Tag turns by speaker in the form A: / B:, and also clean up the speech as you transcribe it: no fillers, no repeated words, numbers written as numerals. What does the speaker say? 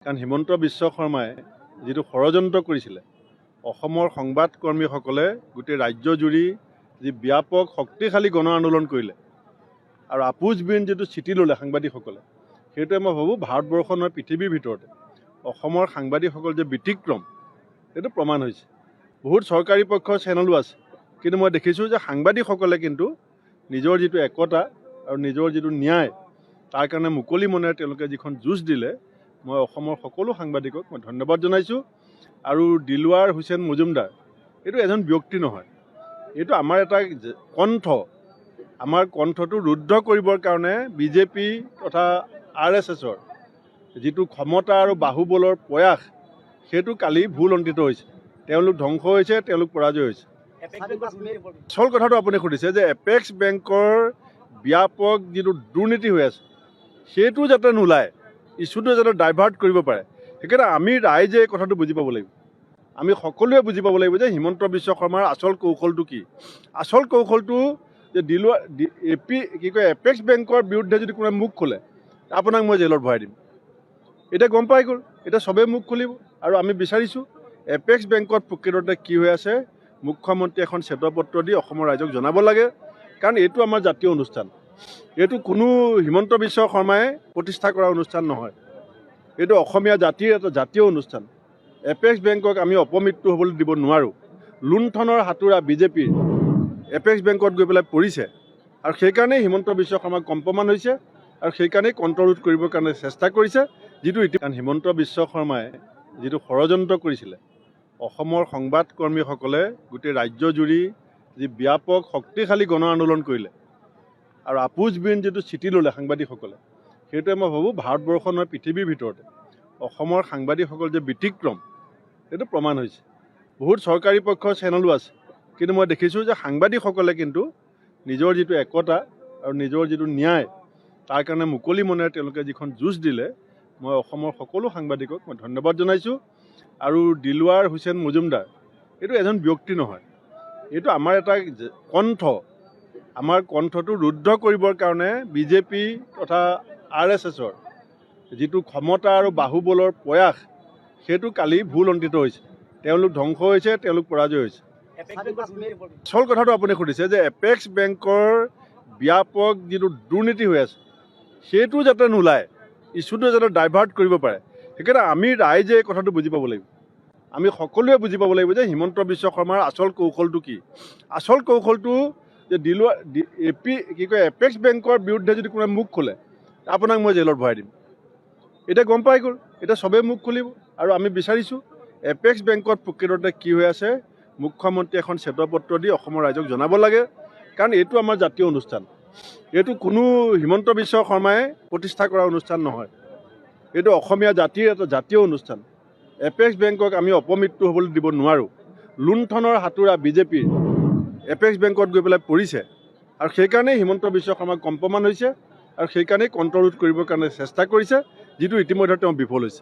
A: কাৰণ হিমন্ত বিশ্ব শৰ্মাই যিটো ষড়যন্ত্ৰ কৰিছিলে অসমৰ সংবাদকৰ্মীসকলে গোটেই ৰাজ্যজুৰি যি ব্যাপক শক্তিশালী গণ আন্দোলন কৰিলে আৰু আপোচবিহীন যিটো স্থিতি ল'লে সাংবাদিকসকলে সেইটোৱে মই ভাবোঁ ভাৰতবৰ্ষৰ নহয় পৃথিৱীৰ ভিতৰতে অসমৰ সাংবাদিকসকল যে ব্যতিক্ৰম সেইটো প্ৰমাণ হৈছে। বহুত চৰকাৰী পক্ষৰ চেনেলো আছে, কিন্তু মই দেখিছোঁ যে সাংবাদিকসকলে কিন্তু নিজৰ যিটো একতা আৰু নিজৰ যিটো ন্যায় তাৰ কাৰণে মুকলি মনেৰে তেওঁলোকে যিখন যুঁজ দিলে মই অসমৰ সকলো সাংবাদিকক মই ধন্যবাদ জনাইছোঁ। আৰু দিলৱাৰ হুছেইন মজুমদাৰ এইটো এজন ব্যক্তি নহয়, এইটো আমাৰ এটা কণ্ঠ। আমাৰ কণ্ঠটো ৰুদ্ধ কৰিবৰ কাৰণে বিজেপি তথা RSSৰ যিটো ক্ষমতা আৰু বাহুবলৰ প্ৰয়াস সেইটো কালি ভুলণ্ঠিত হৈছে। তেওঁলোক ধ্বংস হৈছে, তেওঁলোক পৰাজয় হৈছে। আচল কথাটো আপুনি সুধিছে যে এপেক্স বেংকৰ ব্যাপক যিটো দুৰ্নীতি হৈ আছে সেইটো যাতে নোলায়, ইছ্যুটো যাতে ডাইভাৰ্ট কৰিব পাৰে, সেইকাৰণে আমি ৰাইজে এই কথাটো বুজি পাব লাগিব। আমি সকলোৱে বুজি পাব লাগিব যে হিমন্ত বিশ্ব শৰ্মাৰ আচল কৌশলটো কি। আচল কৌশলটো যে এপেক্স বেংকৰ বিৰুদ্ধে যদি কোনোবাই মুখ খোলে আপোনাক মই জেলত ভৰাই দিম। এতিয়া গম পাই গ'ল, এতিয়া চবেই মুখ খুলিব। আৰু আমি বিচাৰিছোঁ এপেক্স বেংকত প্ৰকৃততে কি হৈ আছে মুখ্যমন্ত্ৰী এখন শ্বেতপত্ৰ দি অসমৰ ৰাইজক জনাব লাগে, কাৰণ এইটো আমাৰ জাতীয় অনুষ্ঠান। এইটো কোনো হিমন্ত বিশ্ব শৰ্মাই প্ৰতিষ্ঠা কৰা অনুষ্ঠান নহয়, এইটো অসমীয়া জাতিৰ এটা জাতীয় অনুষ্ঠান। এপেক্স বেংকক আমি অপমৃত্যু হ'বলৈ দিব নোৱাৰোঁ। লুণ্ঠনৰ হাতোৰা বিজেপিৰ এপেক্স বেংকত গৈ পেলাই পৰিছে, আৰু সেইকাৰণেই হিমন্ত বিশ্ব শৰ্মাক কম্পমান হৈছে, আৰু সেইকাৰণেই কণ্ট্ৰল কৰিবৰ কাৰণে চেষ্টা কৰিছে। কাৰণ হিমন্ত বিশ্ব শৰ্মাই যিটো ষড়যন্ত্ৰ কৰিছিলে অসমৰ সংবাদকৰ্মীসকলে গোটেই ৰাজ্যজুৰি যি ব্যাপক শক্তিশালী গণ আন্দোলন কৰিলে আৰু আপোচবিহীন যিটো স্থিতি ল'লে সাংবাদিকসকলে সেইটোৱে মই ভাবোঁ ভাৰতবৰ্ষৰ নহয় পৃথিৱীৰ ভিতৰতে অসমৰ সাংবাদিকসকল যে ব্যতিক্ৰম সেইটো প্ৰমাণ হৈছে। বহুত চৰকাৰী পক্ষৰ চেনেলো আছে, কিন্তু মই দেখিছোঁ যে সাংবাদিকসকলে কিন্তু নিজৰ যিটো একতা আৰু নিজৰ যিটো ন্যায় তাৰ কাৰণে মুকলি মনেৰে তেওঁলোকে যিখন যুঁজ দিলে মই অসমৰ সকলো সাংবাদিকক মই ধন্যবাদ জনাইছোঁ। আৰু দিলৱাৰ হুছেইন মজুমদাৰ এইটো এজন ব্যক্তি নহয়, এইটো আমাৰ এটা কণ্ঠ। আমাৰ কণ্ঠটো ৰুদ্ধ কৰিবৰ কাৰণে বিজেপি তথা RSSৰ যিটো ক্ষমতা আৰু বাহুবলৰ প্ৰয়াস সেইটো কালি ভুলণ্ঠিত হৈছে। তেওঁলোক ধ্বংস হৈছে, তেওঁলোক পৰাজয় হৈছে। আচল কথাটো আপুনি সুধিছে যে এপেক্স বেংকৰ ব্যাপক যিটো দুৰ্নীতি হৈ আছে সেইটো যাতে নোলায়, ইছ্যুটো যাতে ডাইভাৰ্ট কৰিব পাৰে, সেইকাৰণে আমি ৰাইজে এই কথাটো বুজি পাব লাগিব। আমি সকলোৱে বুজি পাব লাগিব যে হিমন্ত বিশ্ব শৰ্মাৰ আচল কৌশলটো কি। আচল কৌশলটো যে এপেক্স বেংকৰ বিৰুদ্ধে যদি কোনোবাই মুখ খোলে আপোনাক মই জেলত ভৰাই দিম। এতিয়া গম পাই গ'ল, এতিয়া চবেই মুখ খুলিব। আৰু আমি বিচাৰিছোঁ এপেক্স বেংকত প্ৰকৃততে কি হৈ আছে মুখ্যমন্ত্ৰী এখন শ্বেতপত্ৰ দি অসমৰ ৰাইজক জনাব লাগে, কাৰণ এইটো আমাৰ জাতীয় অনুষ্ঠান। এইটো কোনো হিমন্ত বিশ্ব শৰ্মাই প্ৰতিষ্ঠা কৰা অনুষ্ঠান নহয়, এইটো অসমীয়া জাতিৰ এটা জাতীয় অনুষ্ঠান। এপেক্স বেংকক আমি অপমৃত্যু হ'বলৈ দিব নোৱাৰোঁ। লুণ্ঠনৰ হাতোৰা বিজেপিৰ এপেক্স বেংকত গৈ পেলাই পৰিছে, আৰু সেইকাৰণেই হিমন্ত বিশ্ব শৰ্মাক কম্পমান হৈছে, আৰু সেইকাৰণেই কণ্ট্ৰল কৰিবৰ কাৰণে চেষ্টা কৰিছে, যিটো ইতিমধ্যে তেওঁ বিফল হৈছে।